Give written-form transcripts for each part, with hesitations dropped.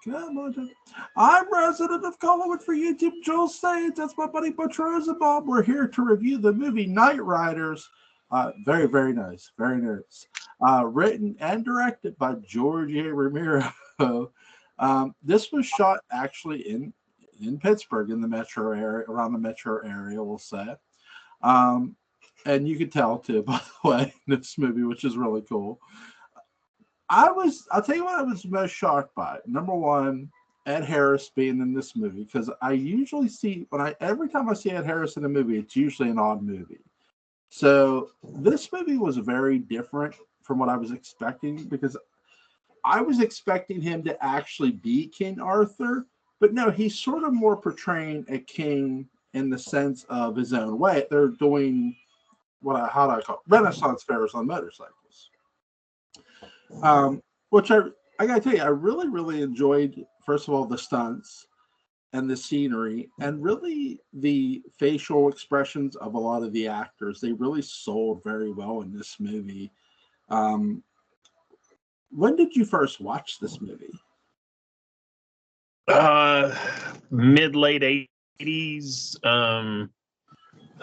Come on, Jeff. I'm resident of Collinwood for YouTube. Joel Sage. That's my buddy Butch Rosenbalm. We're here to review the movie KnightRiders. Very, very nice. Very nice. Written and directed by George A. Romero. This was shot actually in Pittsburgh, in the metro area, around the metro area, we'll say. And you could tell, too, by the way, in this movie, which is really cool. I'll tell you what I was most shocked by. Number one, Ed Harris being in this movie, because I usually see, every time I see Ed Harris in a movie, it's usually an odd movie. So this movie was very different from what I was expecting, because I was expecting him to actually be King Arthur, but no, he's sort of more portraying a king in the sense of his own way. They're doing how do I call it? Renaissance fairs on motorcycles. Which I gotta tell you, I really, really enjoyed, first of all, the stunts and the scenery, and really the facial expressions of a lot of the actors. They really sold very well in this movie. When did you first watch this movie? Mid-late 80s. I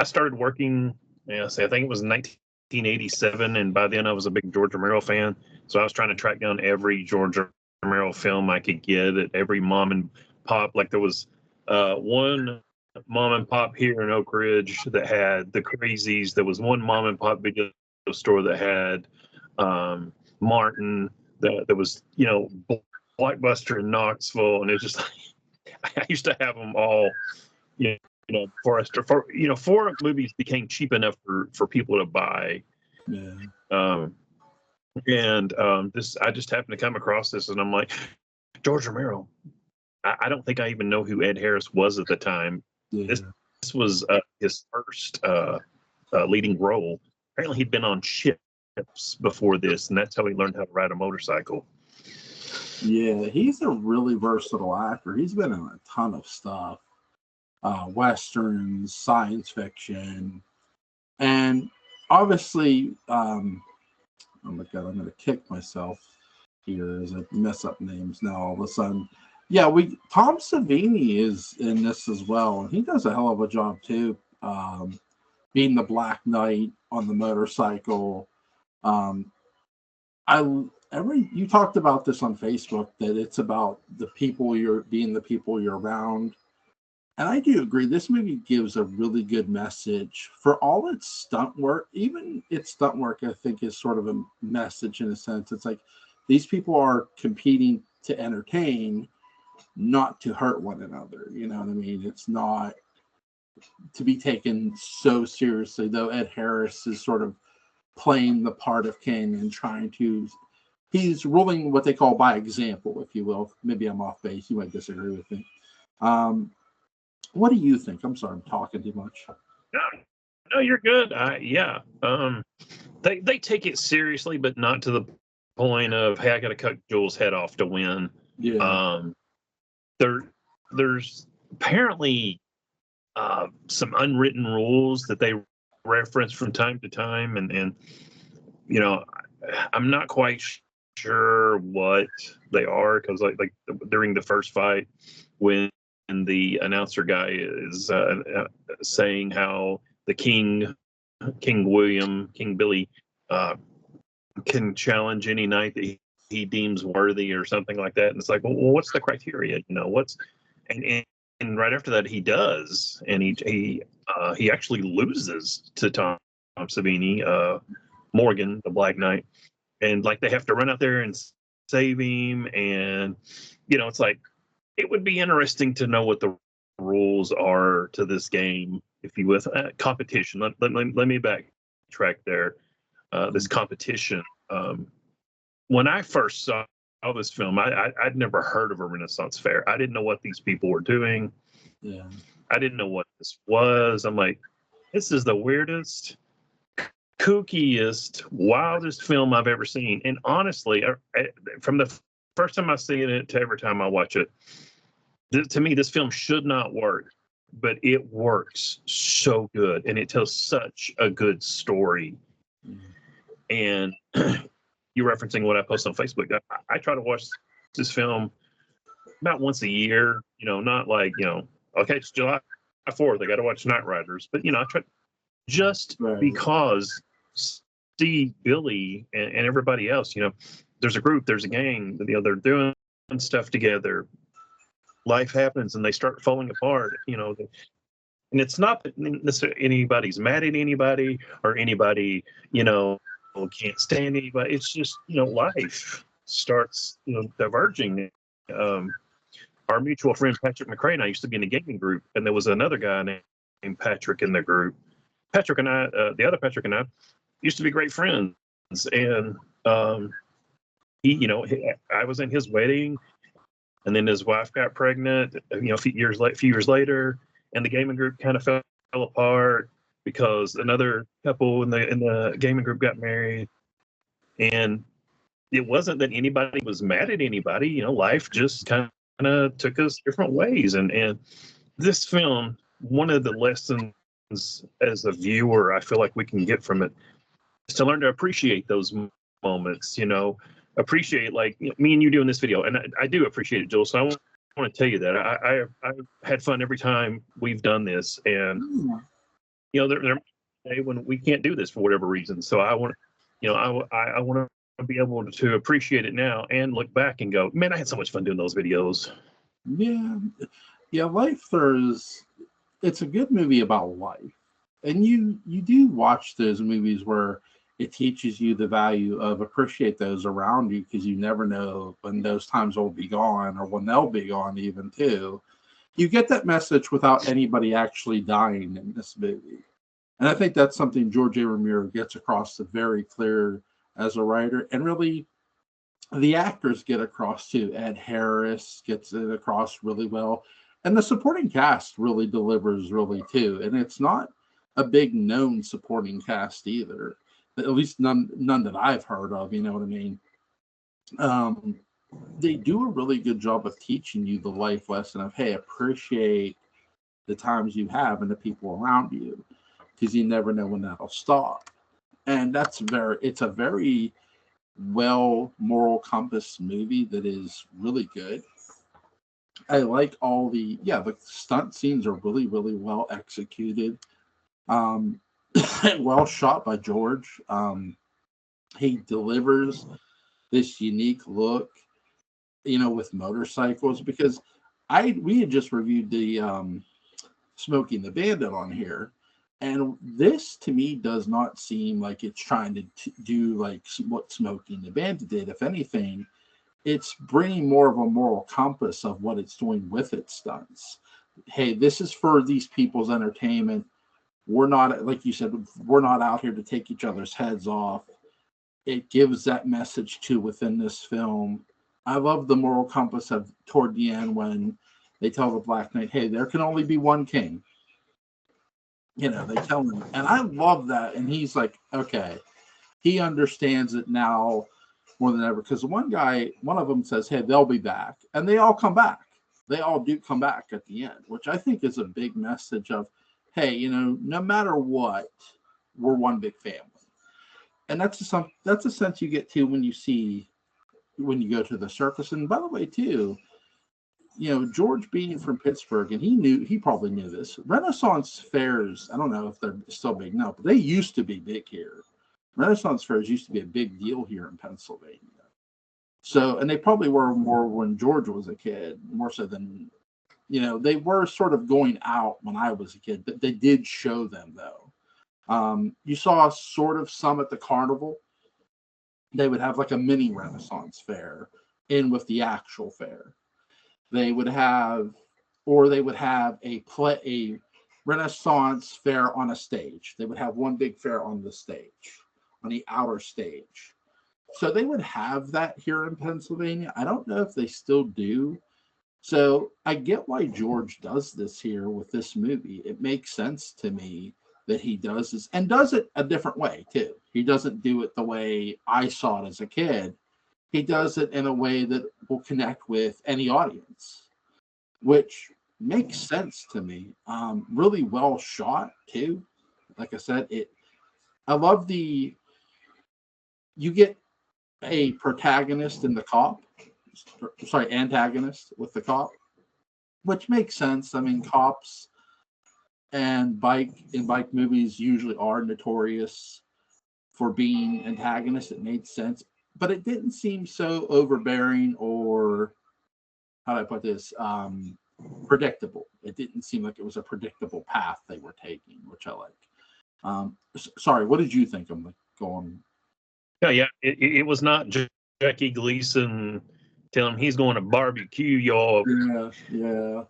started working, I think it was 1987, and by then I was a big George Romero fan. So I was trying to track down every George Romero film I could get at every mom and pop. Like there was one mom and pop here in Oak Ridge that had The Crazies. There was one mom and pop video store that had Martin. There was, Blockbuster in Knoxville, and it was just I used to have them all. Before movies became cheap enough for people to buy. Yeah. I just happened to come across this, and I'm like, George Romero. I don't think I even know who Ed Harris was at the time. Yeah. This was his first leading role. Apparently, he'd been on ships before this, and that's how he learned how to ride a motorcycle. Yeah, he's a really versatile actor. He's been in a ton of stuff. Westerns, science fiction, and obviously, oh my God, I'm going to kick myself here as I mess up names now all of a sudden. Yeah, Tom Savini is in this as well, and he does a hell of a job too, being the Black Knight on the motorcycle. You talked about this on Facebook, that it's about the people you're around. And I do agree. This movie gives a really good message for all its stunt work. Even its stunt work, I think, is sort of a message in a sense. It's like these people are competing to entertain, not to hurt one another. You know what I mean? It's not to be taken so seriously, though Ed Harris is sort of playing the part of king and he's ruling what they call by example, if you will. Maybe I'm off base. You might disagree with me. What do you think? I'm sorry, I'm talking too much. No, you're good. They take it seriously, but not to the point of, hey, I got to cut Joel's head off to win. Yeah. There's apparently some unwritten rules that they reference from time to time, and I'm not quite sure what they are, because like during the first fight, when the announcer guy is saying how the King William, King Billy, can challenge any knight that he deems worthy or something like that. And it's like, well, what's the criteria? And right after that he does, and he actually loses to Tom Savini, Morgan, the Black Knight, and like they have to run out there and save him, and it's like, it would be interesting to know what the rules are to this game, if you will. Competition. Let me backtrack there. This competition. When I first saw this film, I'd never heard of a Renaissance fair. I didn't know what these people were doing. Yeah. I didn't know what this was. I'm like, this is the weirdest, kookiest, wildest film I've ever seen. And honestly, from the first time I see it to every time I watch it, to me, this film should not work, but it works so good, and it tells such a good story. And you're referencing what I post on Facebook. I try to watch this film about once a year. Not like okay, it's July 4th. I got to watch KnightRiders, but I try just Right. because see Billy and everybody else. There's a group, there's a gang. They're doing stuff together. Life happens, and they start falling apart. And it's not that necessarily anybody's mad at anybody or anybody, can't stand anybody. It's just, life starts, diverging. Our mutual friend Patrick McCray and I used to be in a gaming group, and there was another guy named Patrick in the group. Patrick and I, the other Patrick and I, used to be great friends, and I was in his wedding, and then his wife got pregnant. A few years later, and the gaming group kind of fell apart because another couple in the gaming group got married, and it wasn't that anybody was mad at anybody. Life just kind of took us different ways, and this film, one of the lessons as a viewer, I feel like we can get from it is to learn to appreciate those moments. Appreciate, like me and you doing this video, and I do appreciate it, Joel. So I want to tell you that I had fun every time we've done this, and there are days when we can't do this for whatever reason. So I want I want to be able to appreciate it now and look back and go, man, I had so much fun doing those videos. Yeah, it's a good movie about life, and you do watch those movies where it teaches you the value of appreciate those around you, because you never know when those times will be gone or when they'll be gone even too. You get that message without anybody actually dying in this movie. And I think that's something George A. Romero gets across very clear as a writer. And really, the actors get across too. Ed Harris gets it across really well. And the supporting cast really delivers really too. And it's not a big known supporting cast either. At least none that I've heard of, you know what I mean? They do a really good job of teaching you the life lesson of, hey, appreciate the times you have and the people around you, because you never know when that'll stop. And it's a very well moral compass movie that is really good. I like all the stunt scenes are really, really well executed. And well shot by George. He delivers this unique look, with motorcycles, because we had just reviewed the Smoking the Bandit on here, and this to me does not seem like it's trying to do like what Smoking the Bandit did. If anything, it's bringing more of a moral compass of what it's doing with its stunts. Hey, this is for these people's entertainment. We're not, like you said, we're not out here to take each other's heads off. It gives that message too within this film. I love the moral compass of toward the end when they tell the Black Knight, hey, there can only be one king. They tell him, and I love that. And he's like, okay, he understands it now more than ever, because one of them says, hey, they'll be back, and they all come back. They all do come back at the end, which I think is a big message of, hey, no matter what, we're one big family. And that's a sense you get too when you go to the circus. And by the way, too, George being from Pittsburgh, and he probably knew this. Renaissance fairs, I don't know if they're still big now, but they used to be big here. Renaissance fairs used to be a big deal here in Pennsylvania. So, and they probably were more when George was a kid, more so than, they were sort of going out when I was a kid, but they did show them though. You saw sort of some at the carnival. They would have like a mini Renaissance fair in with the actual fair. They would have a Renaissance fair on a stage. They would have one big fair on the stage, on the outer stage. So they would have that here in Pennsylvania. I don't know if they still do. So I get why George does this here with this movie. It makes sense to me that he does this, and does it a different way too. He doesn't do it the way I saw it as a kid. He does it in a way that will connect with any audience, which makes sense to me. Really well shot too. Like I said, I love you get a protagonist in the cop, antagonist with the cop, which makes sense. I mean, cops and bike movies usually are notorious for being antagonists. It made sense, but it didn't seem so overbearing or, how do I put this, predictable. It didn't seem like it was a predictable path they were taking, which I like. Sorry, what did you think of going? Yeah. It was not Jackie Gleason telling him he's going to barbecue y'all. Yeah.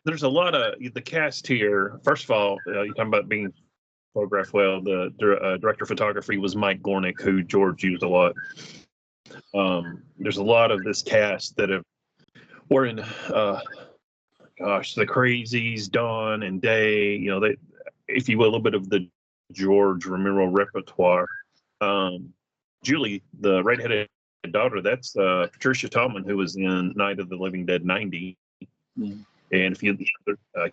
There's a lot of the cast here. First of all, you're talking about being photographed well. The director of photography was Mike Gornick, who George used a lot. There's a lot of this cast that were in, the Crazies, Dawn and Day. You know, they, if you will, a little bit of the George Romero repertoire. Julie, the redheaded daughter, that's Patricia Tallman, who was in Night of the Living Dead 90. Mm. And if you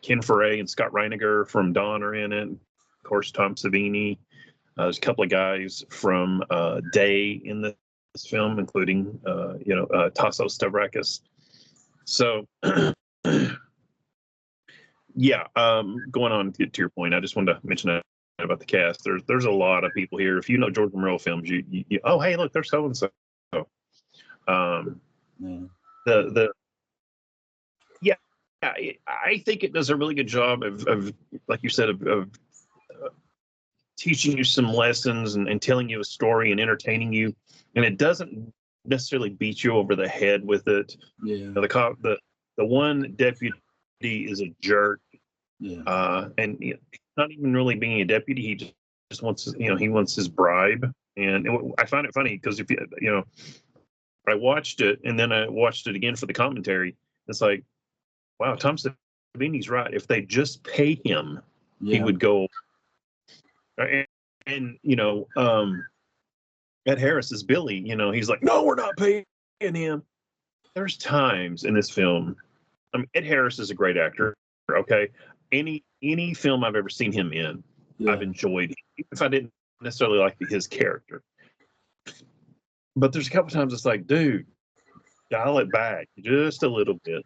Ken Foray and Scott Reiniger from Dawn are in it. Of course, Tom Savini. There's a couple of guys from Day in this film, including Tasso Stavrakis. So, yeah. Going on to your point, I just wanted to mention that about the cast. There's a lot of people here. If you know George Romero films, you oh, hey, look, there's so and so. I think it does a really good job of like you said, of teaching you some lessons and telling you a story and entertaining you, and it doesn't necessarily beat you over the head with it. Yeah. The one deputy is a jerk. Yeah. And not even really being a deputy, he just wants he wants his bribe. And I find it funny because if I watched it and then I watched it again for the commentary. It's like, wow, Tom Savini's right. If they just pay him, he would go. And Ed Harris is Billy. He's like, no, we're not paying him. There's times in this film. I mean, Ed Harris is a great actor. Okay, any film I've ever seen him in, I've enjoyed, even if I didn't necessarily like his character. But there's a couple times it's like, dude, dial it back just a little bit.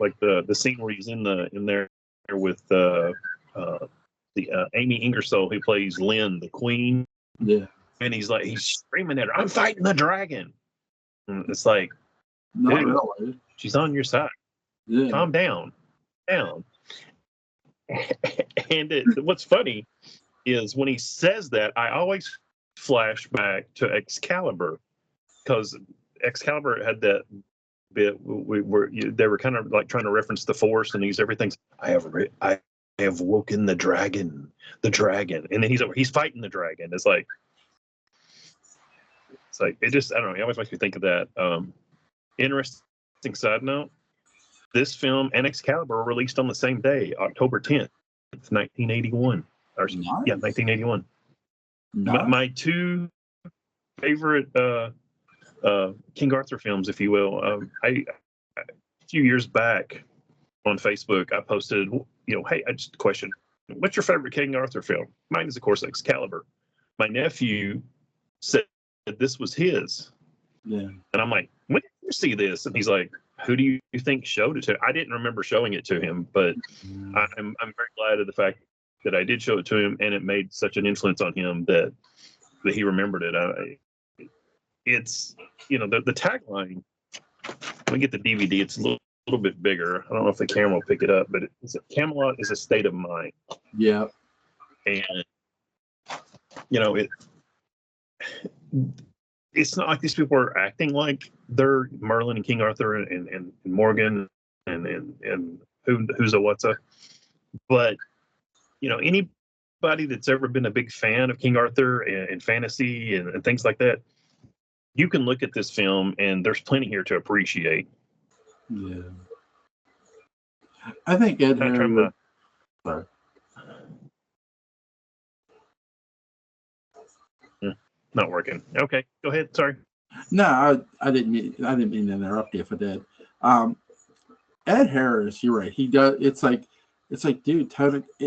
Like the scene where he's in there with Amy Ingersoll, who plays Lynn, the queen. Yeah. And he's screaming at her, I'm fighting the dragon. And it's like, not dude, really. She's on your side. Yeah. Calm down. And what's funny is when he says that, I always flash back to Excalibur, because Excalibur had that bit where they were kind of like trying to reference the Force, and everything's I have woken the dragon, and then he's fighting the dragon. It's like it just, I don't know. It always makes me think of that. Interesting side note: this film and Excalibur were released on the same day, October 10th, 1981. Nice. Yeah, 1981. Nice. My two favorite King Arthur films, if you will. A few years back on Facebook, I posted, hey, I just question, what's your favorite King Arthur film? Mine is, of course, Excalibur. My nephew said this was his. Yeah. And I'm like, when did you see this? And he's like, who do you think showed it to? I didn't remember showing it to him, but I'm very glad of the fact that I did show it to him, and it made such an influence on him that he remembered it. It's the tagline. Let me get the DVD. It's a little bit bigger. I don't know if the camera will pick it up, but Camelot is a state of mind. Yeah. And it's not like these people are acting like they're Merlin and King Arthur and Morgan and who's a what's a, but anybody that's ever been a big fan of King Arthur and fantasy and things like that, you can look at this film and there's plenty here to appreciate. Yeah. I think Ed Harris. Sorry. Not working. Okay, go ahead. Sorry. No, I didn't mean to interrupt you if I did. Ed Harris, you're right. He does. It's like, dude,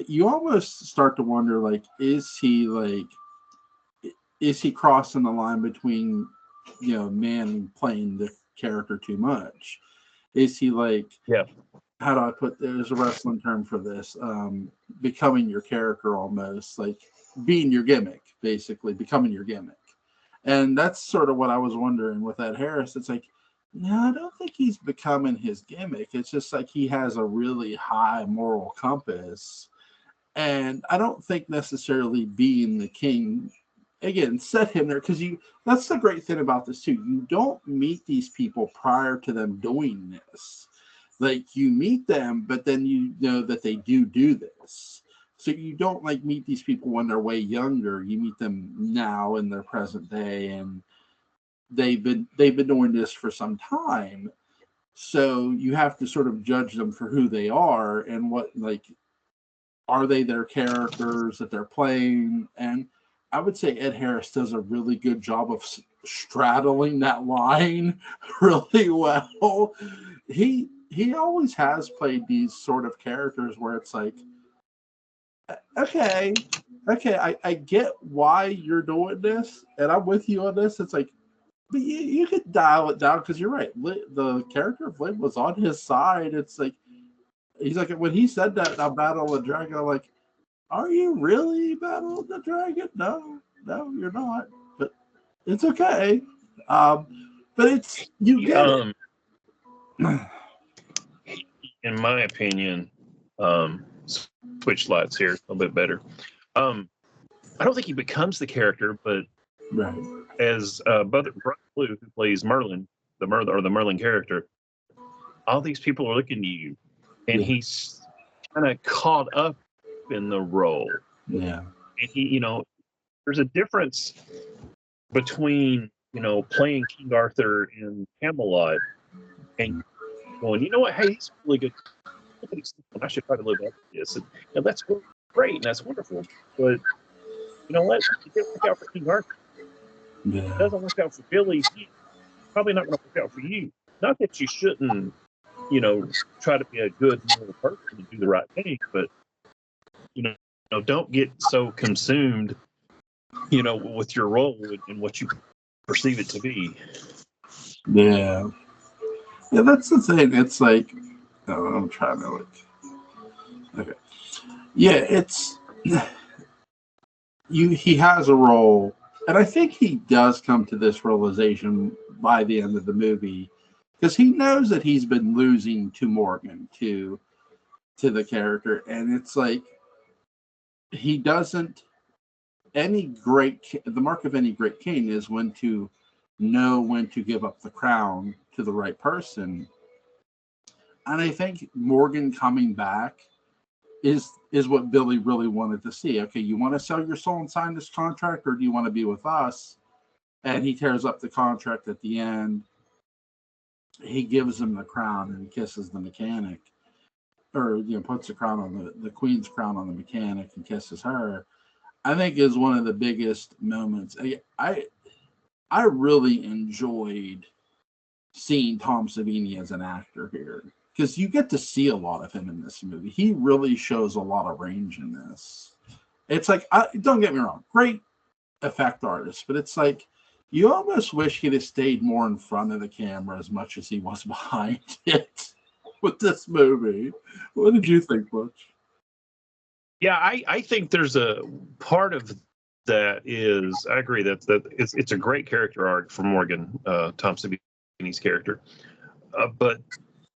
you almost start to wonder, like, is he crossing the line between, man playing the character too much? Is he like, Yeah. how do I put, there's a wrestling term for this, becoming your character almost, like being your gimmick, basically, becoming your gimmick. And that's sort of what I was wondering with Ed Harris. It's like, no, I don't think he's becoming his gimmick. It's just like he has a really high moral compass. And I don't think necessarily being the king, again, set him there, because that's the great thing about this too. You don't meet these people prior to them doing this. Like, you meet them, but then you know that they do this. So you don't like meet these people when they're way younger. You meet them now in their present day, and they've been doing this for some time. So you have to sort of judge them for who they are and what, like, are they their characters that they're playing? And I would say Ed Harris does a really good job of straddling that line really well. He always has played these sort of characters where it's like, okay, I get why you're doing this, and I'm with you on this. It's like, but you could dial it down, because you're right. The character of Lynn was on his side. It's like, he's like, when he said that, "I'll battle the dragon," I'm like, are you really battling the dragon? No, you're not. But it's okay. But it's, you get it. In my opinion, switch lights here a little bit better. I don't think he becomes the character, but Right. as Brother Blue, who plays Merlin, the Merlin character, all these people are looking to you, and he's kind of caught up in the role. Yeah. And he, there's a difference between, playing King Arthur in Camelot and going, you know what, hey, he's really good. I should try to live up to this. And that's great and that's wonderful. But you know what? It didn't work out for King Arthur. Yeah. It doesn't work out for Billy. He's probably not going to work out for you. Not that you shouldn't, try to be a good moral person and do the right thing, but don't get so consumed, with your role and what you perceive it to be. Yeah. Yeah, that's the thing. It's like, I'm trying to look. Okay. Yeah, it's he has a role, and I think he does come to this realization by the end of the movie, because he knows that he's been losing to Morgan, to the character, and it's like, he doesn't, the mark of any great king is when to know when to give up the crown to the right person. And I think Morgan coming back is what Billy really wanted to see. Okay, you want to sell your soul and sign this contract, or do you want to be with us? And he tears up the contract at the end. He gives him the crown and kisses the mechanic, or puts the crown on the queen's crown on the mechanic and kisses her. I think is one of the biggest moments. I really enjoyed seeing Tom Savini as an actor here, because you get to see a lot of him in this movie. He really shows a lot of range in this. It's like, don't get me wrong, great effect artist, but it's like, you almost wish he'd have stayed more in front of the camera as much as he was behind it with this movie. What did you think, Butch? Yeah, I think there's a part of that is, I agree that it's a great character arc for Morgan, Tom Savini's character, but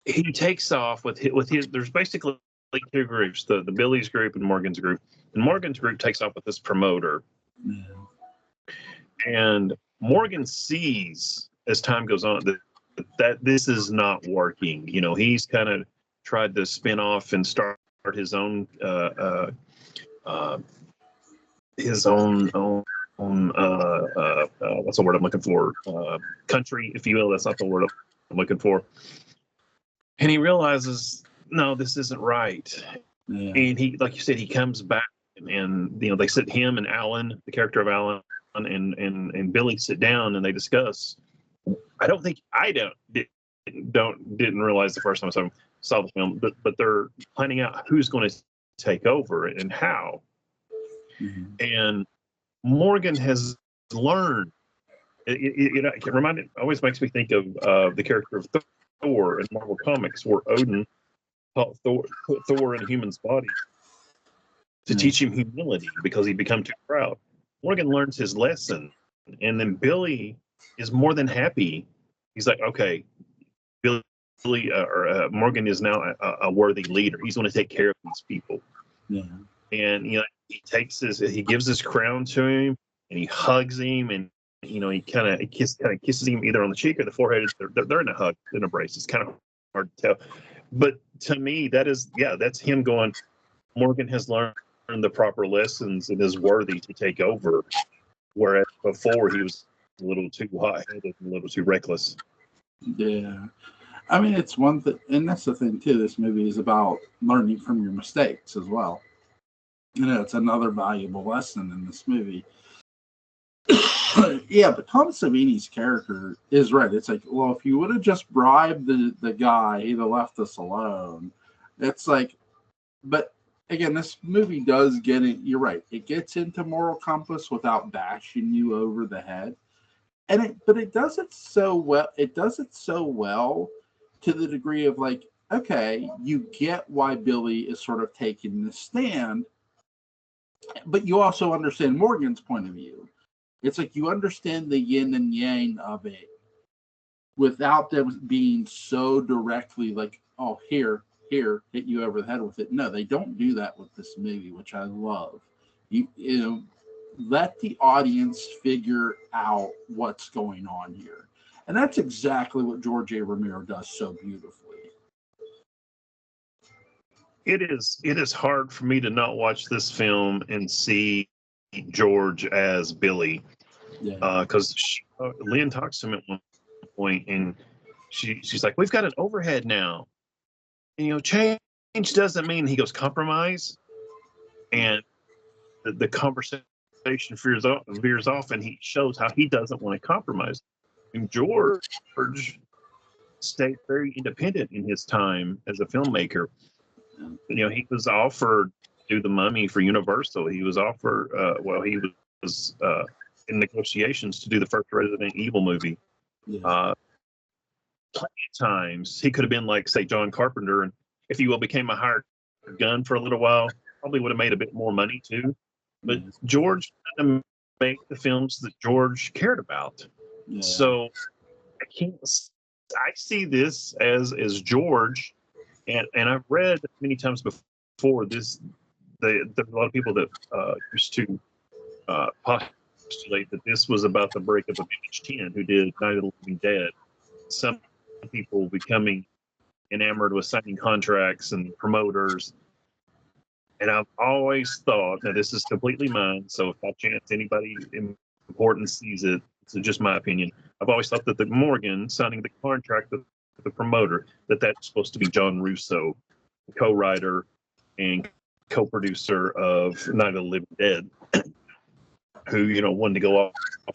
he takes off with his. There's basically like two groups: the Billy's group and Morgan's group. And Morgan's group takes off with this promoter, and Morgan sees as time goes on that this is not working. He's kind of tried to spin off and start his own what's the word I'm looking for? Country, if you will. That's not the word I'm looking for. And he realizes, no, this isn't right. Yeah. And he, like you said, he comes back, and they sit, him and Alan, the character of Alan, and Billy sit down and they discuss. Didn't realize the first time I saw the film, but they're planning out who's going to take over and how. Mm-hmm. And Morgan has learned It always makes me think of the character of Thor in Marvel Comics, where Odin put Thor in a human's body to teach him humility because he become too proud. Morgan learns his lesson, and then Billy is more than happy. He's like, okay, Billy Morgan is now a worthy leader. He's going to take care of these people. Yeah. And he gives his crown to him, and he hugs him, and he kind of kisses him either on the cheek or the forehead. They're in a hug, in a embrace. It's kind of hard to tell, but to me, that's him going. Morgan has learned the proper lessons and is worthy to take over, whereas before he was a little too hot-headed, a little too reckless. Yeah. I mean, it's one thing, and that's the thing too. This movie is about learning from your mistakes as well. It's another valuable lesson in this movie. Yeah, but Tom Savini's character is right. It's like, well, if you would have just bribed the guy, he'd have left us alone. It's like, but again, this movie does get it. You're right. It gets into moral compass without bashing you over the head, but it does it so well. It does it so well to the degree of like, okay, you get why Billy is sort of taking this stand, but you also understand Morgan's point of view. It's like you understand the yin and yang of it without them being so directly like, oh, here, hit you over the head with it. No, they don't do that with this movie, which I love. You let the audience figure out what's going on here. And that's exactly what George A. Romero does so beautifully. It is hard for me to not watch this film and see George as Billy, because Lynn talks to him at one point, and she's like, "We've got an overhead now, and change doesn't mean." He goes, "Compromise," and the conversation veers off, and he shows how he doesn't want to compromise. And George stayed very independent in his time as a filmmaker. He was offered to do The Mummy for Universal. He was offered, he was in negotiations to do the first Resident Evil movie. Yeah. Plenty of times he could have been like, say, John Carpenter, and if you will, became a hired gun for a little while, probably would have made a bit more money too. But George had to make the films that George cared about. Yeah. So I see this as George. And I've read many times before this, there's a lot of people that used to postulate that this was about the breakup of MH10, who did Night of the Living Dead. Some people becoming enamored with signing contracts and promoters. And I've always thought, now this is completely mine, so if by chance anybody important sees it, it's just my opinion. I've always thought that the Morgan signing the contract with the promoter, that's supposed to be John Russo, co-writer and co-producer of Night of the Living Dead, who wanted to go off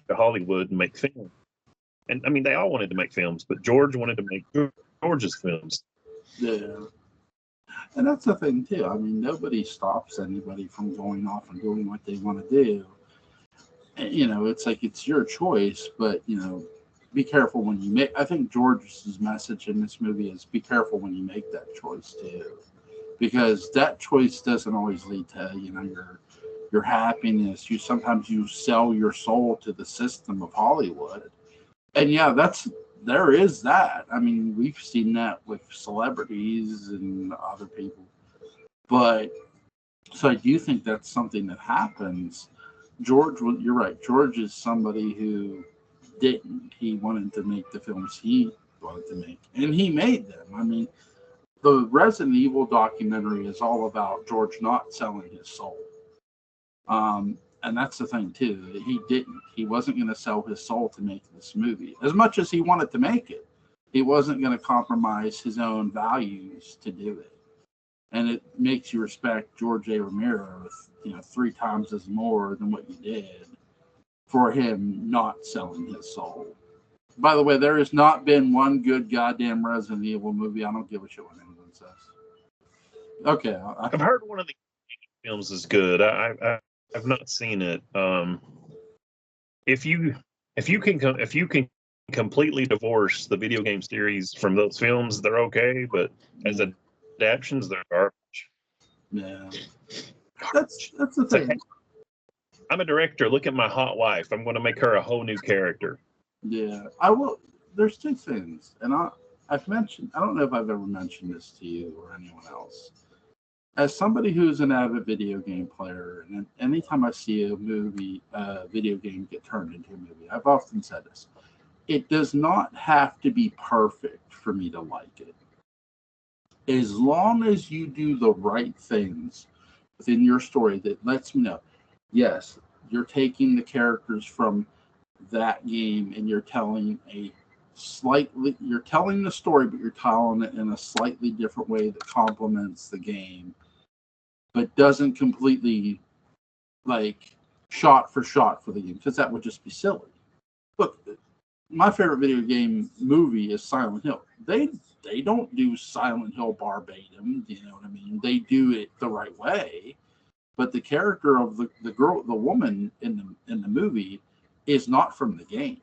to Hollywood and make films. And I mean, they all wanted to make films, but George wanted to make George's films. Yeah. And that's the thing too. I mean, nobody stops anybody from going off and doing what they want to do. And, it's like it's your choice, but be careful when you make. I think George's message in this movie is be careful when you make that choice too, because that choice doesn't always lead to your happiness. Sometimes you sell your soul to the system of Hollywood, and there is that. I mean, we've seen that with celebrities and other people, but so I do think that's something that happens. George, you're right. George is somebody who didn't. He wanted to make the films he wanted to make, and he made them. I mean, the Resident Evil documentary is all about George not selling his soul. And that's the thing too, that he didn't. He wasn't going to sell his soul to make this movie. As much as he wanted to make it, he wasn't going to compromise his own values to do it. And it makes you respect George A. Romero, 3 times as more than what you did for him not selling his soul. By the way, there has not been one good goddamn Resident Evil movie. I don't give a shit what anyone says. Okay. I've heard one of the films is good. I've not seen it. If you if you can completely divorce the video game series from those films, they're okay. But as adaptations, they're garbage. Yeah, that's the It's like, thing. I'm a director. Look at my hot wife. I'm going to make her a whole new character. Yeah, I will. There's two things, and I've mentioned. I don't know if I've ever mentioned this to you or anyone else. As somebody who's an avid video game player, and anytime I see a movie, video game get turned into a movie, I've often said this: it does not have to be perfect for me to like it. As long as you do the right things within your story that lets me know, yes, you're taking the characters from that game and you're telling the story, but you're telling it in a slightly different way that complements the game, but doesn't completely like shot for shot for the game, because that would just be silly. Look, my favorite video game movie is Silent Hill. They don't do Silent Hill verbatim, you know what I mean? They do it the right way, but the character of the woman in the movie is not from the game.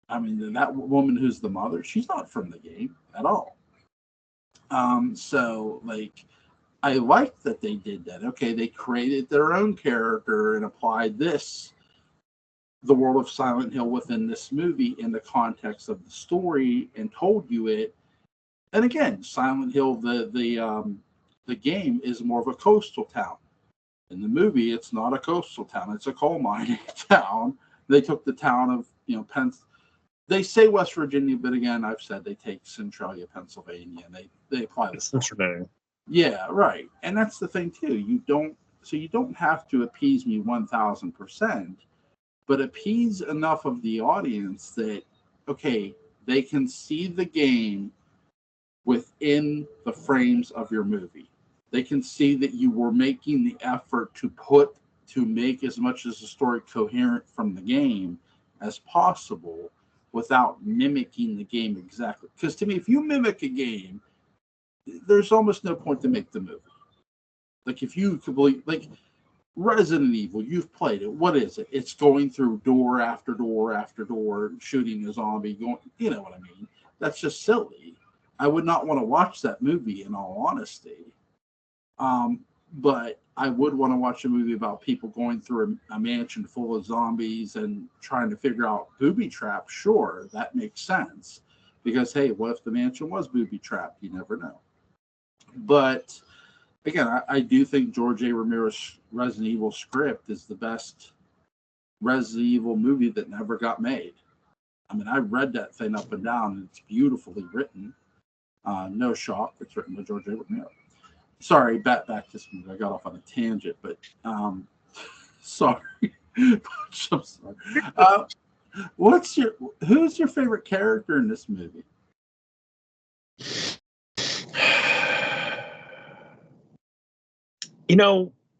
I mean, that woman who's the mother, she's not from the game at all. So like, I like that they did that. Okay, they created their own character and applied the world of Silent Hill within this movie in the context of the story and told you it. And again, Silent Hill, the game is more of a coastal town. In the movie, it's not a coastal town; it's a coal mining town. They took the town of they say West Virginia, but again, I've said they take Centralia, Pennsylvania, and they apply this. Yeah, right. And that's the thing too. You don't have to appease me 1,000%, but appease enough of the audience that okay, they can see the game within the frames of your movie. They can see that you were making the effort to make as much as the story coherent from the game as possible without mimicking the game exactly. Because to me, if you mimic a game, there's almost no point to make the movie. Like if you complete like Resident Evil, you've played it. What is it? It's going through door after door after door, shooting a zombie. Going, you know what I mean? That's just silly. I would not want to watch that movie in all honesty. But I would want to watch a movie about people going through a mansion full of zombies and trying to figure out booby traps. Sure, that makes sense. Because, hey, what if the mansion was booby trapped? You never know. But again, I do think George A. Romero's Resident Evil script is the best Resident Evil movie that never got made. I mean, I read that thing up and down, and it's beautifully written. No shock, it's written by George A. Romero. Sorry, back to this movie. I got off on a tangent, but sorry. I'm sorry. Who's your favorite character in this movie?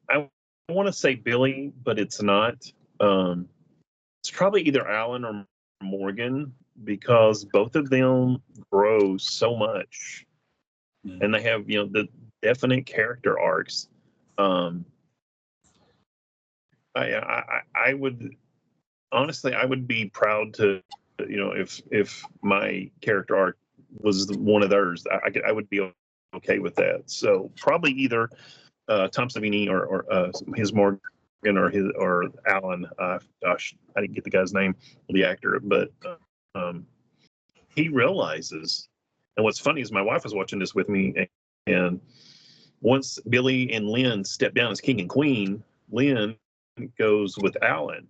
I want to say Billy, but it's not. It's probably either Alan or Morgan, because both of them grow so much, and they have the definite character arcs. I would honestly, I would be proud to, if my character arc was one of theirs, I would be okay with that. So probably either Tom Savini or his Morgan or Alan. Gosh, I didn't get the guy's name, the actor, but he realizes. And what's funny is my wife was watching this with me, and once Billy and Lynn step down as king and queen, Lynn goes with Alan.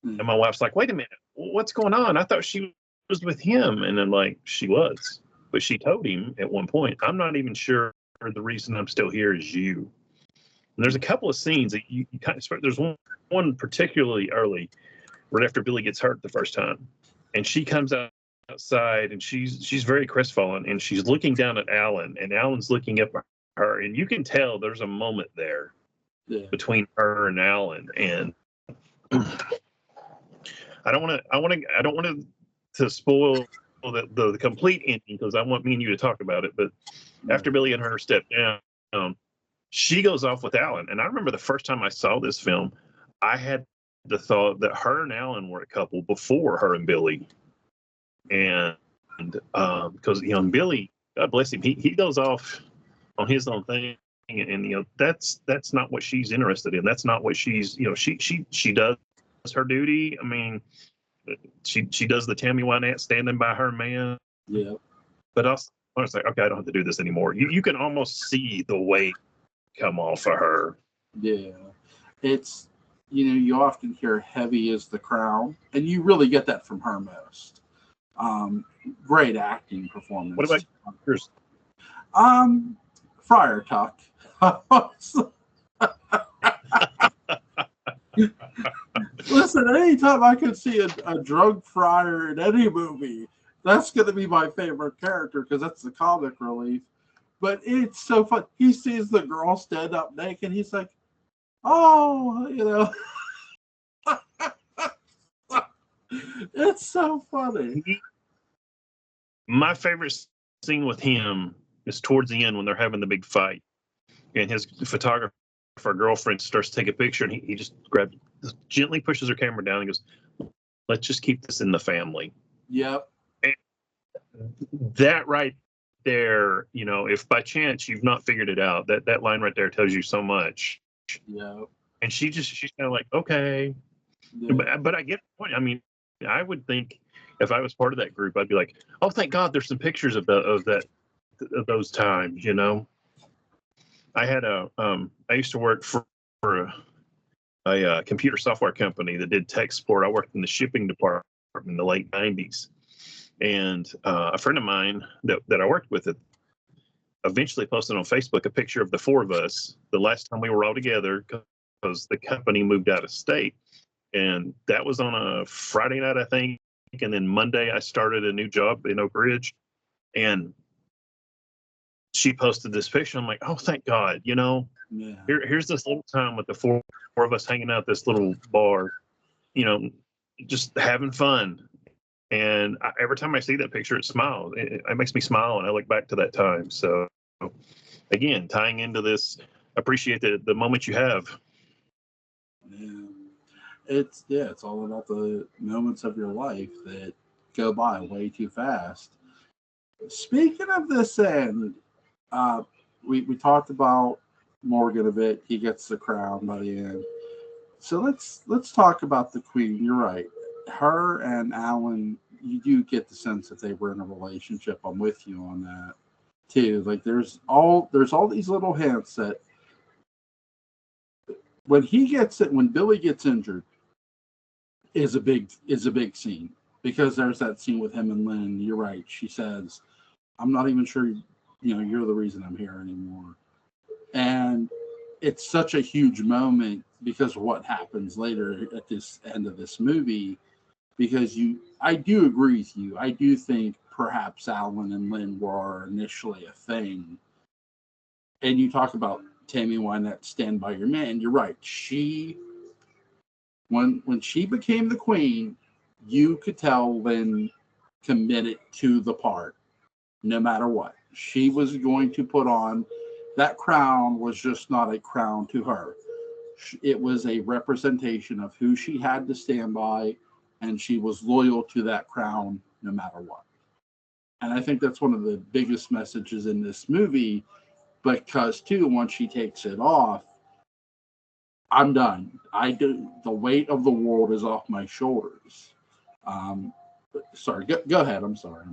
And my wife's like, wait a minute, what's going on? I thought she was with him. And then like, she was. But she told him at one point, I'm not even sure the reason I'm still here is you. And there's a couple of scenes that you kind of, there's one particularly early, right after Billy gets hurt the first time. And she comes outside and she's very crestfallen, and she's looking down at Alan, and Alan's looking up at her. And you can tell there's a moment there between her and Alan. And I don't want to spoil the complete ending, because I want me and you to talk about it. But after Billy and her step down, she goes off with Alan. And I remember the first time I saw this film, I had the thought that her and Alan were a couple before her and Billy, and because Billy, God bless him, he goes off on his own thing, and that's not what she's interested in. That's not what she's she does her duty. I mean, she does the Tammy Wynette standing by her man. Yeah. But I was like, okay, I don't have to do this anymore. You can almost see the weight come off of her. Yeah. It's, you often hear heavy as the crown, and you really get that from her most. Great acting performance. What about yours? Friar Tuck. Listen, anytime I can see a drug friar in any movie, that's going to be my favorite character because that's the comic relief. But it's so fun. He sees the girl stand up naked. He's like, oh, it's so funny. My favorite scene with him is towards the end when they're having the big fight, and his photographer girlfriend starts to take a picture, and he just gently pushes her camera down and goes, "Let's just keep this in the family." Yep. And that right there, if by chance you've not figured it out, that line right there tells you so much. Yeah. And she's kind of like, okay. Yeah. But I get the point. I mean, I would think if I was part of that group, I'd be like, oh, thank God there's some pictures of those times, I had I used to work for a computer software company that did tech support. I worked in the shipping department in the late 90s. And a friend of mine that I worked with eventually posted on Facebook a picture of the four of us the last time we were all together because the company moved out of state. And that was on a Friday night, I think. And then Monday, I started a new job in Oak Ridge. And she posted this picture. I'm like, oh, thank God. Yeah. Here's this little time with the four of us hanging out at this little bar, just having fun. And every time I see that picture, it smiles. It makes me smile, and I look back to that time. So, again, tying into this, appreciate the moment you have. Yeah. It's all about the moments of your life that go by way too fast. Speaking of this end, we talked about Morgan a bit. He gets the crown by the end. So let's talk about the Queen. You're right. Her and Alan, you do get the sense that they were in a relationship. I'm with you on that too. Like there's all these little hints that when Billy gets injured is a big scene because there's that scene with him and Lynn. You're right. She says, "I'm not even sure you're the reason I'm here anymore," and it's such a huge moment because of what happens later at this end of this movie. Because I do agree with you. I do think perhaps Alan and Lynn were initially a thing. And you talk about Tammy Wynette, Stand By Your Man. You're right. When she became the queen, you could tell Lynn committed to the part, no matter what. She was going to put on that crown. Was just not a crown to her. It was a representation of who she had to stand by, and she was loyal to that crown no matter what. And I think that's one of the biggest messages in this movie, because too, once she takes it off, I'm done. The weight of the world is off my shoulders. Sorry, go ahead. I'm sorry.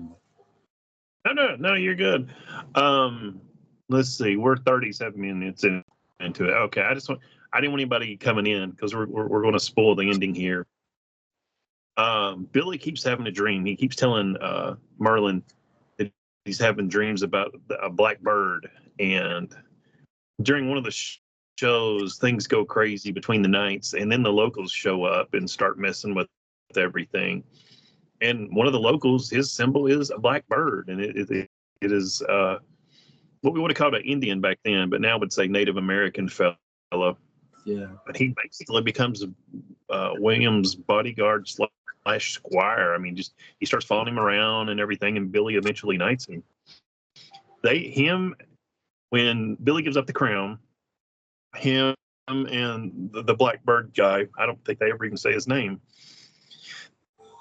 No, you're good. Let's see, we're 37 minutes into it. Okay, I didn't want anybody coming in because we're going to spoil the ending here. Billy keeps having a dream. He keeps telling Merlin that he's having dreams about a black bird. And during one of the shows, things go crazy between the nights, and then the locals show up and start messing with everything. And one of the locals, his symbol is a black bird, and it is what we would have called an Indian back then, but now would say Native American fellow. Yeah. But he basically becomes William's bodyguard / squire. I mean, he starts following him around and everything, and Billy eventually knights him. When Billy gives up the crown, him and the Blackbird guy, I don't think they ever even say his name,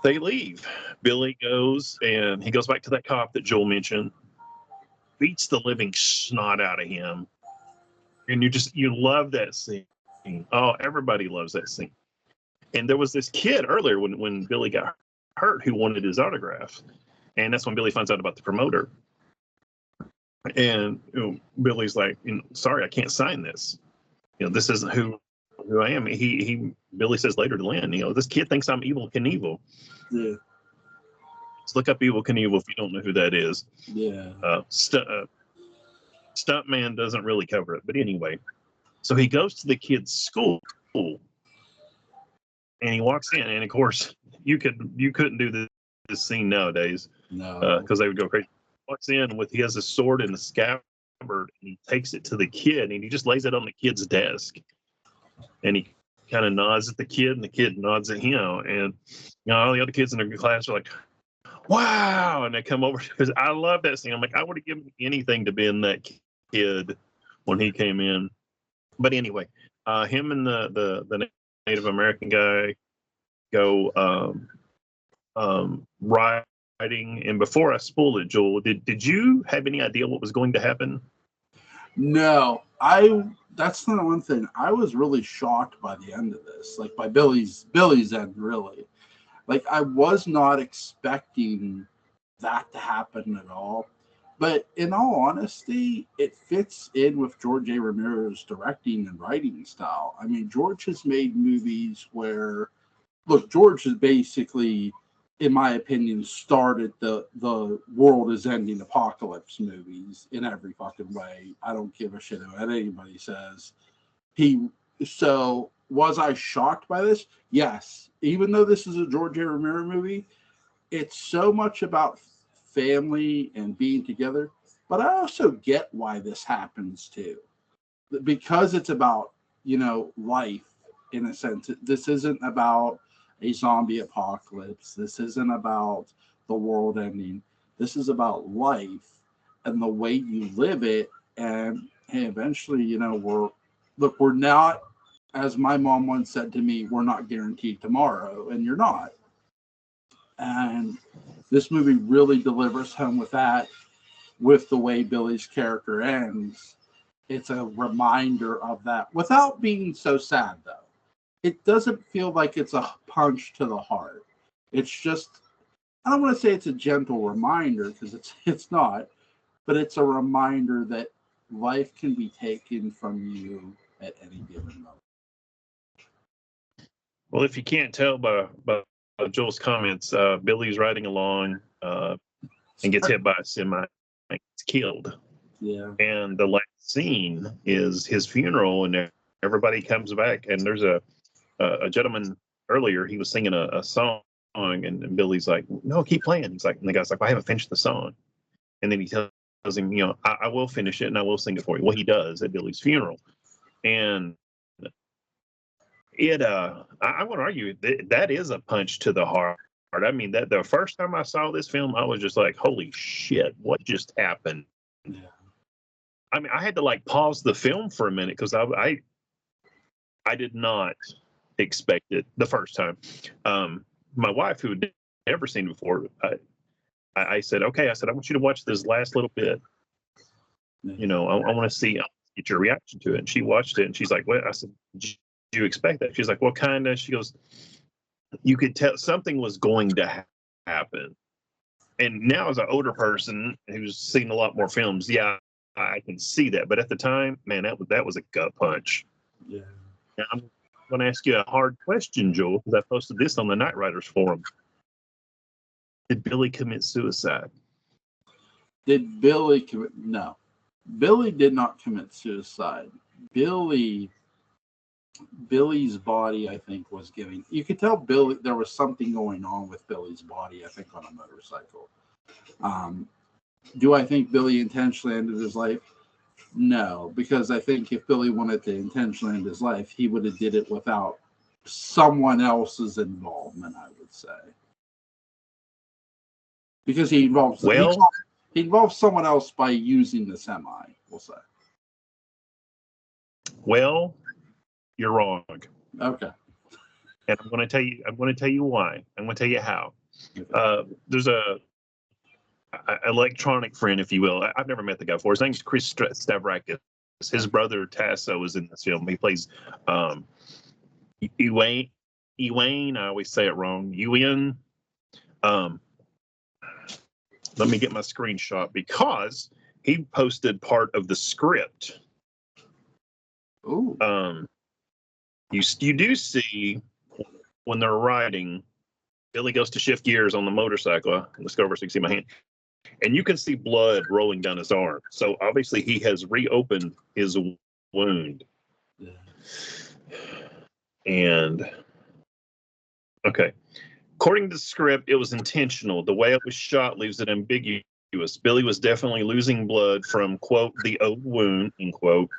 they leave. Billy goes and he goes back to that cop that Joel mentioned, beats the living snot out of him. And you love that scene. Oh, everybody loves that scene. And there was this kid earlier when Billy got hurt who wanted his autograph. And that's when Billy finds out about the promoter. And Billy's like, sorry, I can't sign this. This isn't who I am. Billy says later to Lynn, this kid thinks I'm Evel Knievel. Yeah. Let's look up Evel Knievel if you don't know who that is. Yeah. Stuntman doesn't really cover it, but anyway. So he goes to the kid's school, and he walks in, and of course you couldn't do this scene nowadays, no, because they would go crazy. He walks in he has a sword in the scabbard, and he takes it to the kid, and he just lays it on the kid's desk, and he kind of nods at the kid, and the kid nods at him, and all the other kids in the class are like, wow, and they come over because I love that scene. I'm like, I would have given anything to be in that kid when he came in. But anyway, him and the Native American guy go riding. And before I spoil it, Joel, did you have any idea what was going to happen? No, that's not one thing. I was really shocked by the end of this, like by Billy's end, really. Like, I was not expecting that to happen at all. But in all honesty, it fits in with George A. Romero's directing and writing style. I mean, George has made movies where, look, George has basically, in my opinion, started the world is ending apocalypse movies in every fucking way. I don't give a shit what anybody says. So was I shocked by this? Yes. Even though this is a George A. Romero movie, it's so much about family and being together. But I also get why this happens too. Because it's about, life in a sense. This isn't about a zombie apocalypse. This isn't about the world ending. This is about life and the way you live it. And hey, eventually, we're not, as my mom once said to me, we're not guaranteed tomorrow, and you're not. And this movie really delivers home with that, with the way Billy's character ends. It's a reminder of that without being so sad, though. It doesn't feel like it's a punch to the heart. It's just, I don't want to say it's a gentle reminder, because it's not, but it's a reminder that life can be taken from you at any given moment. Well, if you can't tell by Joel's comments, Billy's riding along and gets hit by a semi and gets killed. Yeah. And the last scene is his funeral, and everybody comes back, and there's a gentleman earlier, he was singing a song, and Billy's like, no, keep playing. He's like, and the guy's like, well, I haven't finished the song. And then he tells him, I will finish it and I will sing it for you. Well, he does at Billy's funeral. And I would argue that is a punch to the heart. I mean, that the first time I saw this film, I was just like, holy shit, what just happened? Yeah. I mean, I had to pause the film for a minute, because I did not expect it the first time. My wife, who had never seen it before, I said, okay, I want you to watch this last little bit. I want to get your reaction to it. And she watched it, and she's like, what? I said, did you expect that? She's like, well, kind of. She goes, you could tell something was going to happen. And now, as an older person who's seen a lot more films, yeah, I can see that. But at the time, man, that was a gut punch. Yeah. Now, I'm going to ask you a hard question, Joel, because I posted this on the KnightRiders forum. Did Billy commit suicide? Did Billy commit? No. Billy did not commit suicide. Billy's body, I think, was giving. You could tell Billy, there was something going on with Billy's body, I think, on a motorcycle. Do I think Billy intentionally ended his life? No, because I think if Billy wanted to intentionally end his life, he would have did it without someone else's involvement, I would say. Because he involves someone else by using the semi, we'll say. Well, You're wrong. Okay. And I'm going to tell you. I'm going to tell you why. I'm going to tell you how. There's a electronic friend, if you will. I've never met the guy before. His name's Chris Stavrakis. His brother Tasso is in this film. He plays Ewain. I always say it wrong. Ewan. Let me get my screenshot because he posted part of the script. Ooh. You do see when they're riding, Billy goes to shift gears on the motorcycle. Let's go over so you can see my hand. And you can see blood rolling down his arm. So obviously he has reopened his wound. Yeah. And okay. According to the script, it was intentional. The way it was shot leaves it ambiguous. Billy was definitely losing blood from, quote, the old wound, end quote.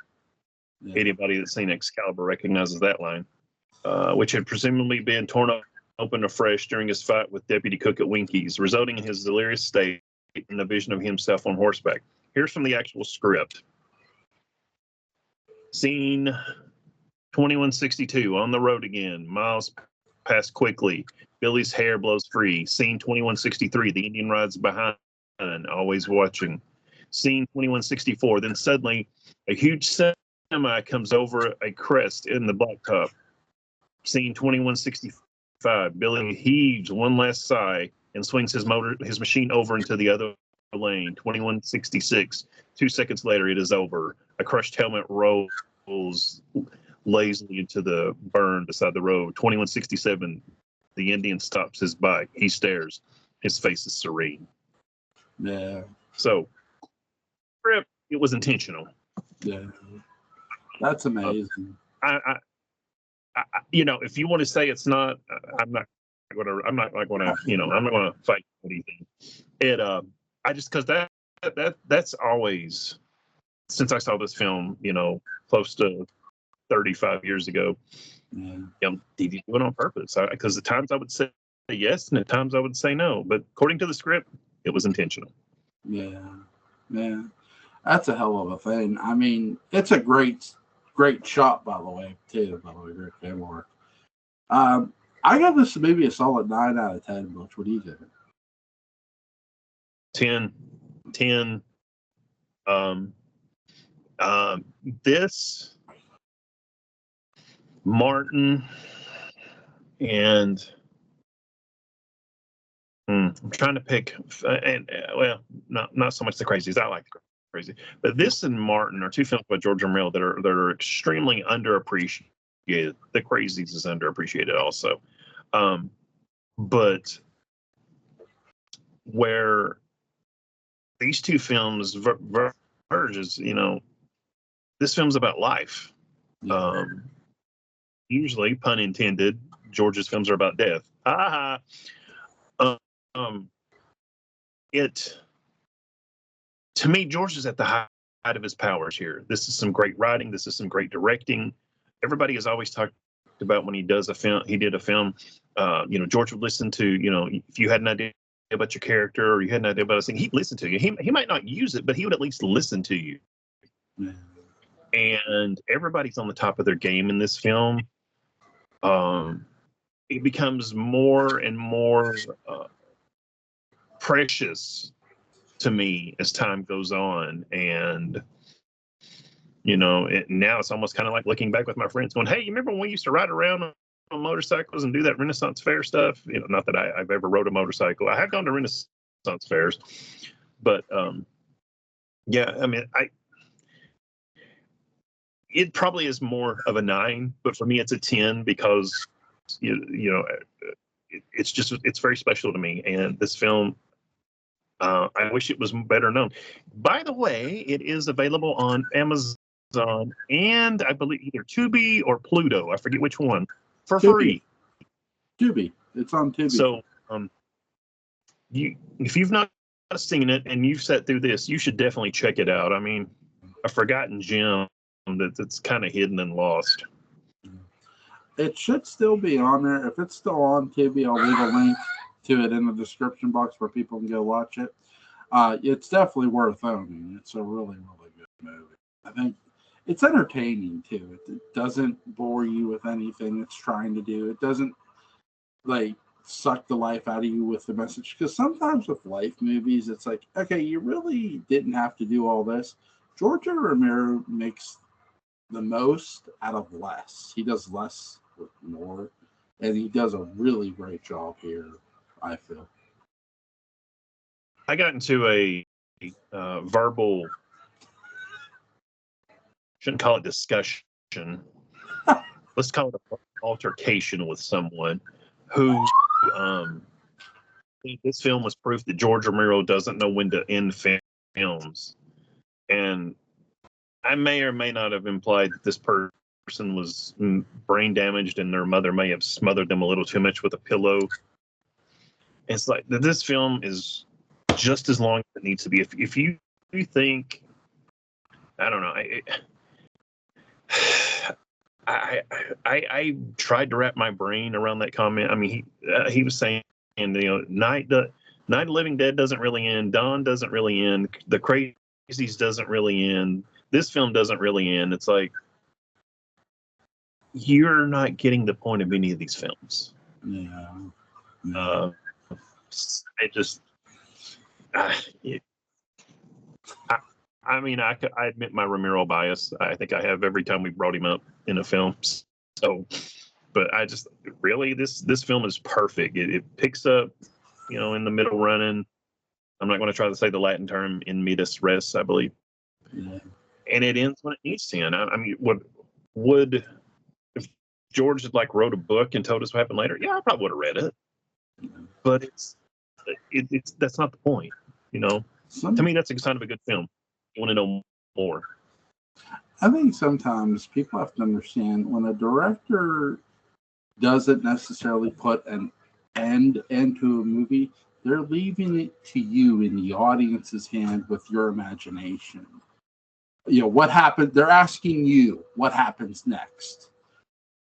Yeah. Anybody that's seen Excalibur recognizes that line, which had presumably been torn open afresh during his fight with Deputy Cook at Winky's, resulting in his delirious state and a vision of himself on horseback. Here's from the actual script. Scene 2162, on the road again. Miles pass quickly. Billy's hair blows free. Scene 2163, the Indian rides behind, always watching. Scene 2164, then suddenly a huge semi comes over a crest in the blacktop. Scene 2165, Billy heaves one last sigh and swings his machine over into the other lane. 2166, 2 seconds later it is over. A crushed helmet rolls lazily into the burn beside the road. 2167, the Indian stops his bike. He stares. His face is serene. Yeah. So, it was intentional. Yeah. That's amazing. If you want to say it's not, I'm not going to fight anything. Because that's always, since I saw this film, close to 35 years ago. Yeah. Did you do it on purpose? Because the times I would say yes, and the times I would say no. But according to the script, it was intentional. Yeah. Yeah. That's a hell of a thing. I mean, it's a great shot, by the way, too. By the way, great camera work. I got this maybe a solid 9 out of 10. Butch, what do you think? 10. This Martin and I'm trying to pick, not so much the Crazies. I like the Crazy, but this and Martin are two films by George Romero that are extremely underappreciated. The Crazies is underappreciated also, but where these two films verge is, this film's about life. Yeah. Usually, pun intended, George's films are about death. To me, George is at the height of his powers here. This is some great writing. This is some great directing. Everybody has always talked about when he did a film, George would listen to, if you had an idea about your character or you had an idea about a thing, he'd listen to you. He might not use it, but he would at least listen to you. Yeah. And everybody's on the top of their game in this film. It becomes more and more precious to me as time goes on, and now it's almost kind of like looking back with my friends going, hey, you remember when we used to ride around on motorcycles and do that Renaissance fair stuff? Not that I've ever rode a motorcycle. I have gone to Renaissance fairs, but yeah, I mean, it probably is more of a 9, but for me it's a 10 because it's very special to me, and this film, I wish it was better known. By the way, it is available on Amazon and I believe either Tubi or Pluto. I forget which one. For free. Tubi. It's on Tubi. So, if you've not seen it and you've sat through this, you should definitely check it out. I mean, a forgotten gem that's kind of hidden and lost. It should still be on there. If it's still on Tubi, I'll leave a link to it in the description box where people can go watch it. It's definitely worth owning. It's a really, really good movie. I think it's entertaining too. It doesn't bore you with anything it's trying to do. It doesn't like suck the life out of you with the message. Because sometimes with life movies, it's like, okay, you really didn't have to do all this. George Romero makes the most out of less. He does less with more, and he does a really great job here, I feel. I got into a verbal, shouldn't call it discussion. Let's call it an altercation with someone who this film was proof that George Romero doesn't know when to end films. And I may or may not have implied that this person was brain damaged and their mother may have smothered them a little too much with a pillow. It's like this film is just as long as it needs to be. If you think, I don't know, I tried to wrap my brain around that comment. I mean, he was saying, Night of the Living Dead doesn't really end. Dawn doesn't really end. The Crazies doesn't really end. This film doesn't really end. It's like, you're not getting the point of any of these films. Yeah. It just, I mean, I admit my Romero bias. I think I have every time we brought him up in a film. So, but I just really this film is perfect. It picks up, in the middle running. I'm not going to try to say the Latin term in medias res, I believe. Yeah. And it ends when it needs to end. I mean, would if George had wrote a book and told us what happened later? Yeah, I probably would have read it. But it's that's not the point. To me, that's a sign of a good film. You want to know more. I think sometimes people have to understand when a director doesn't necessarily put an end into a movie, they're leaving it to you in the audience's hand with your imagination. What happened? They're asking you what happens next.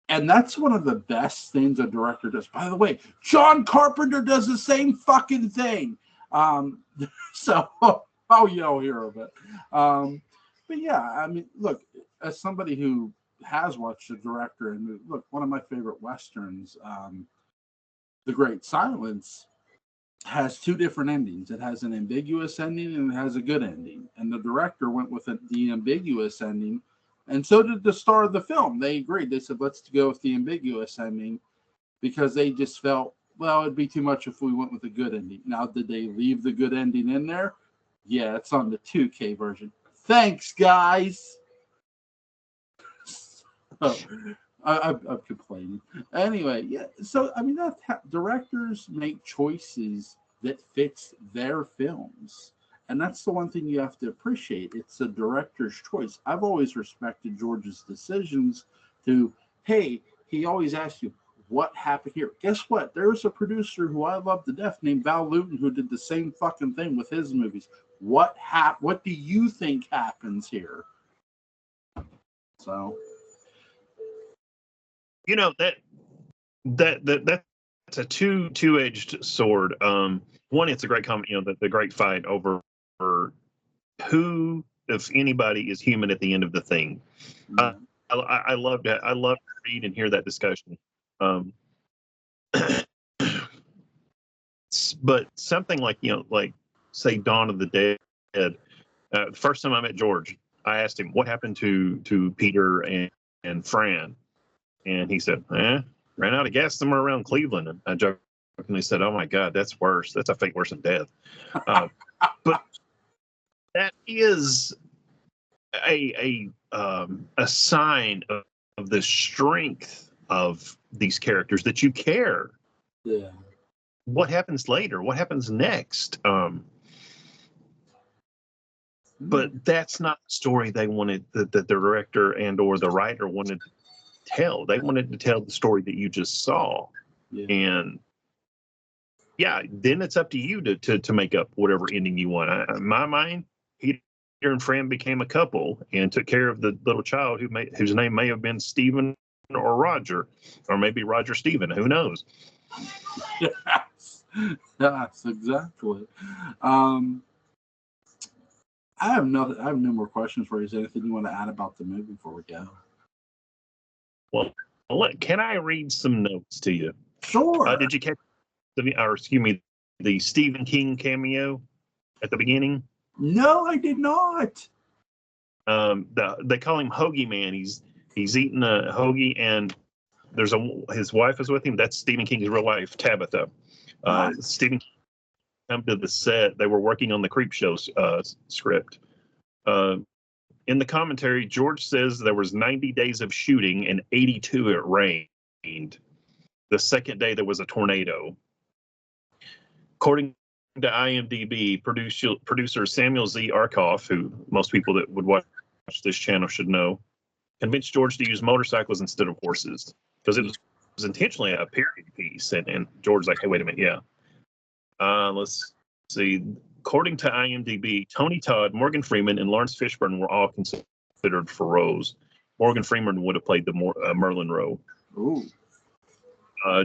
And that's one of the best things a director does. By the way, John Carpenter does the same fucking thing. So you'll hear of it. But yeah, I mean, look, as somebody who has watched a director and look, one of my favorite Westerns, The Great Silence, has two different endings. It has an ambiguous ending and it has a good ending. And the director went with the ambiguous ending. And so did the star of the film. They agreed. They said, let's go with the ambiguous ending because they just felt, well, it'd be too much if we went with a good ending. Now, did they leave the good ending in there? Yeah, it's on the 2K version. Thanks, guys. I'm complaining. Anyway, yeah. So I mean, directors make choices that fits their films, and that's the one thing you have to appreciate. It's a director's choice. I've always respected George's decisions. Hey, he always asks you what happened here. Guess what? There was a producer who I love to death named Val Lewton who did the same fucking thing with his movies. What do you think happens here? So. That's a two-edged sword. One, it's a great comment. The great fight over who, if anybody, is human at the end of the thing. I love that. I love to read and hear that discussion. But something like say Dawn of the Dead. The first time I met George, I asked him what happened to Peter and Fran. And he said, ran out of gas somewhere around Cleveland. And I jokingly said, oh, my God, that's worse. That's a fate worse than death. But that is a sign of the strength of these characters, that you care. Yeah. What happens later? What happens next? But that's not the story they wanted, the director and or the writer wanted to tell. They wanted to tell the story that you just saw. Yeah. And then it's up to you to make up whatever ending you want. In my mind, Peter and Fran became a couple and took care of the little child whose name may have been Stephen or Roger, or maybe Roger Stephen. Who knows? Yes, exactly. I have no more questions for you. Is there anything you want to add about the movie before we go? Well, can I read some notes to you? Sure. Did you catch the Stephen King cameo at the beginning? No, I did not. They call him Hoagie Man. He's eating a hoagie, and his wife is with him. That's Stephen King's real wife, Tabitha. Stephen King come to the set. They were working on the Creepshow script. In the commentary, George says there was 90 days of shooting and 82 it rained. The second day there was a tornado. According to IMDb, producer Samuel Z. Arkoff, who most people that would watch this channel should know, convinced George to use motorcycles instead of horses because it was intentionally a period piece. And George's like, hey, wait a minute, yeah. Let's see. According to IMDb, Tony Todd, Morgan Freeman, and Lawrence Fishburne were all considered for Rose. Morgan Freeman would have played the Merlin Rowe. Ooh.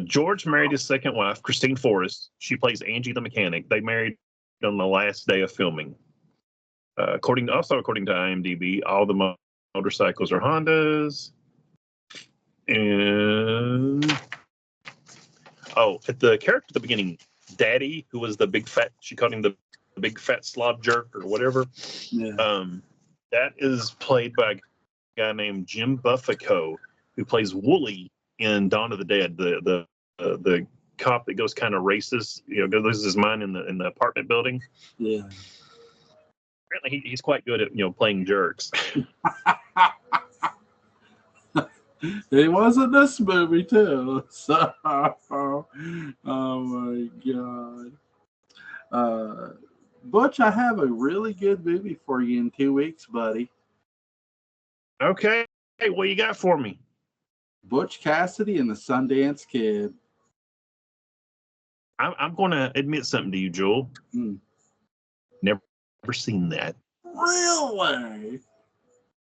George married his second wife, Christine Forrest. She plays Angie the mechanic. They married on the last day of filming. According to IMDb, all the motorcycles are Hondas. And at the character at the beginning, Daddy, who was the big fat, she called him the big fat slob jerk or whatever. Yeah. That is played by a guy named Jim Buffico, who plays Wooly in Dawn of the Dead, the cop that goes kind of racist, loses his mind in the apartment building. Yeah. Apparently he's quite good at playing jerks. He was in this movie too. So, oh my God. Butch, I have a really good movie for you in 2 weeks, buddy. Okay. Hey, what you got for me? Butch Cassidy and the Sundance Kid. I'm going to admit something to you, Joel. Never seen that. Really?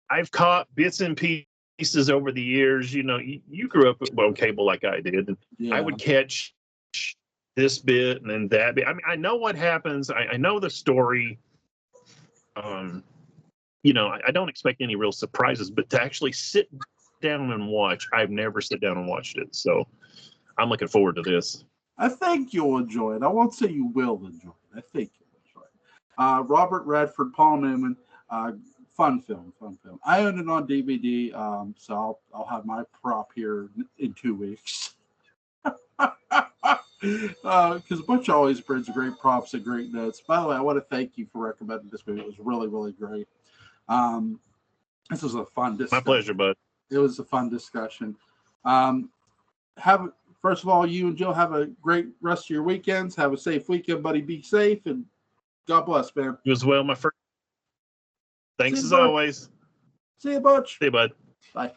I've caught bits and pieces over the years. You grew up on cable like I did. Yeah. I would catch this bit and then that bit. I mean, I know what happens. I know the story. I don't expect any real surprises, but to actually sit down and watch, I've never sat down and watched it. So I'm looking forward to this. I think you'll enjoy it. I won't say you will enjoy it. I think you'll enjoy it. Robert Redford, Paul Newman, fun film. I own it on DVD, so I'll have my prop here in 2 weeks. Because Butch always brings great props and great notes. By the way, I want to thank you for recommending this movie. It was really, really great. This was a fun discussion. My pleasure, bud. It was a fun discussion. First of all, you and Jill have a great rest of your weekends. Have a safe weekend, buddy. Be safe, and God bless, man. You as well, my friend. Thanks as always. See you, Butch. See you, bud. Bye.